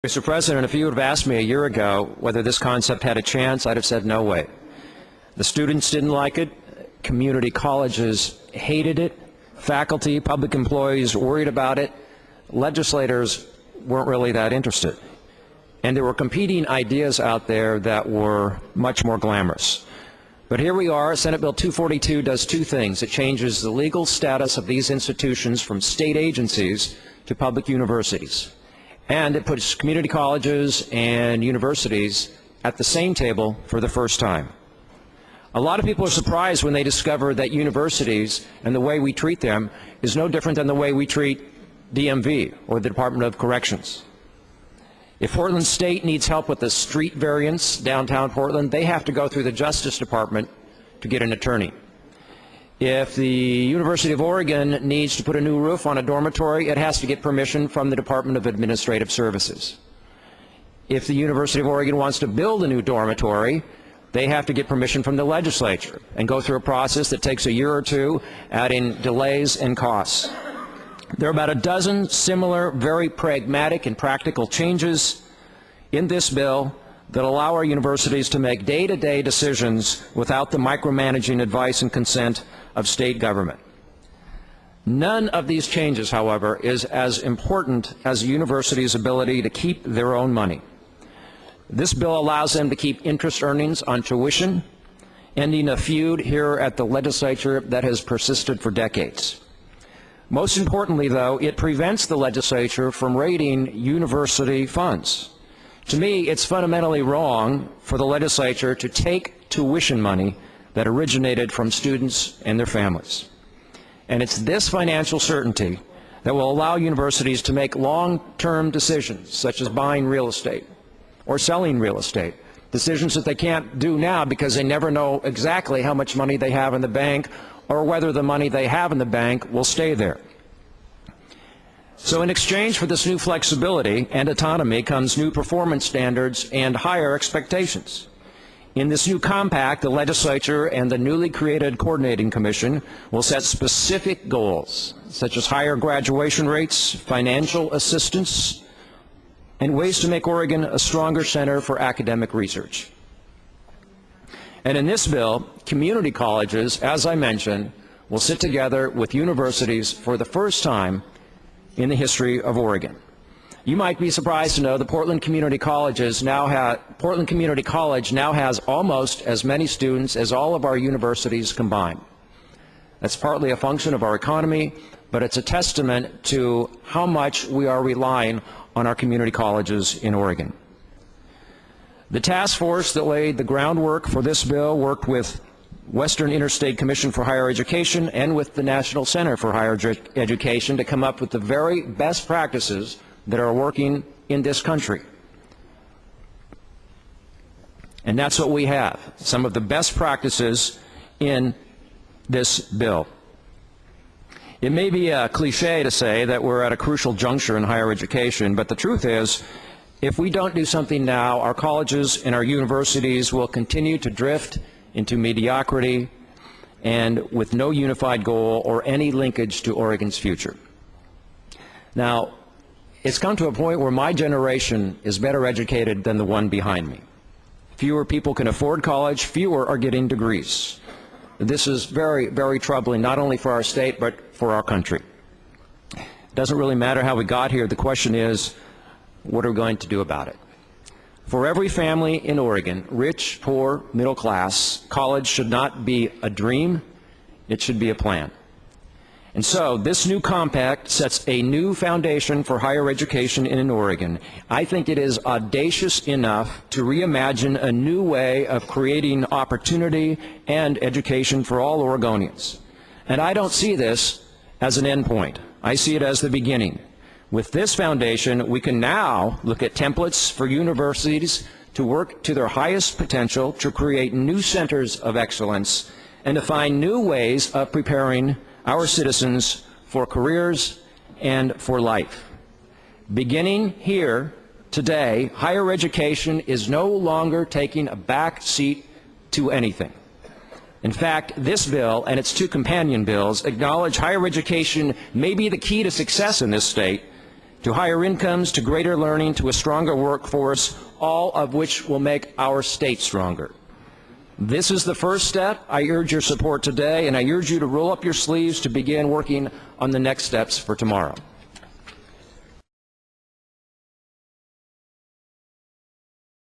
Mr. President, if you would have asked me a year ago whether this concept had a chance, I'd have said no way. The students didn't like it. Community colleges hated it. Faculty, public employees worried about it. Legislators weren't really that interested. And there were competing ideas out there that were much more glamorous. But here we are. Senate Bill 242 does two things. It changes the legal status of these institutions from state agencies to public universities. And it puts community colleges and universities at the same table for the first time. A lot of people are surprised when they discover that universities and the way we treat them is no different than the way we treat DMV or the Department of Corrections. If Portland State needs help with the street variance downtown Portland, they have to go through the Justice Department to get an attorney. If the University of Oregon needs to put a new roof on a dormitory, it has to get permission from the Department of Administrative Services. If the University of Oregon wants to build a new dormitory, they have to get permission from the legislature and go through a process that takes a year or two, adding delays and costs. There are about a dozen similar, very pragmatic and practical changes in this bill that allow our universities to make day-to-day decisions without the micromanaging advice and consent of state government. None of these changes, however, is as important as a university's ability to keep their own money. This bill allows them to keep interest earnings on tuition, ending a feud here at the legislature that has persisted for decades. Most importantly, though, it prevents the legislature from raiding university funds. To me, it's fundamentally wrong for the legislature to take tuition money that originated from students and their families. And it's this financial certainty that will allow universities to make long-term decisions, such as buying real estate or selling real estate, decisions that they can't do now because they never know exactly how much money they have in the bank or whether the money they have in the bank will stay there. So in exchange for this new flexibility and autonomy comes new performance standards and higher expectations. In this new compact, the legislature and the newly created coordinating commission will set specific goals, such as higher graduation rates, financial assistance, and ways to make Oregon a stronger center for academic research. And in this bill, community colleges, as I mentioned, will sit together with universities for the first time in the history of Oregon. You might be surprised to know that Portland Community College now has almost as many students as all of our universities combined. That's partly a function of our economy, but it's a testament to how much we are relying on our community colleges in Oregon. The task force that laid the groundwork for this bill worked with Western Interstate Commission for Higher Education and with the National Center for Higher Education to come up with the very best practices that are working in this country. And that's what we have, some of the best practices in this bill. It may be a cliche to say that we're at a crucial juncture in higher education, but the truth is, if we don't do something now, our colleges and our universities will continue to drift into mediocrity and with no unified goal or any linkage to Oregon's future. Now, it's come to a point where my generation is better educated than the one behind me. Fewer people can afford college, fewer are getting degrees. This is very, very troubling, not only for our state, but for our country. It doesn't really matter how we got here. The question is, what are we going to do about it? For every family in Oregon, rich, poor, middle class, college should not be a dream, it should be a plan. And so this new compact sets a new foundation for higher education in Oregon. I think it is audacious enough to reimagine a new way of creating opportunity and education for all Oregonians. And I don't see this as an endpoint. I see it as the beginning. With this foundation, we can now look at templates for universities to work to their highest potential to create new centers of excellence and to find new ways of preparing our citizens for careers and for life. Beginning here today, higher education is no longer taking a back seat to anything. In fact, this bill and its two companion bills acknowledge higher education may be the key to success in this state, to higher incomes, to greater learning, to a stronger workforce, all of which will make our state stronger. This is the first step. I urge your support today, and I urge you to roll up your sleeves to begin working on the next steps for tomorrow.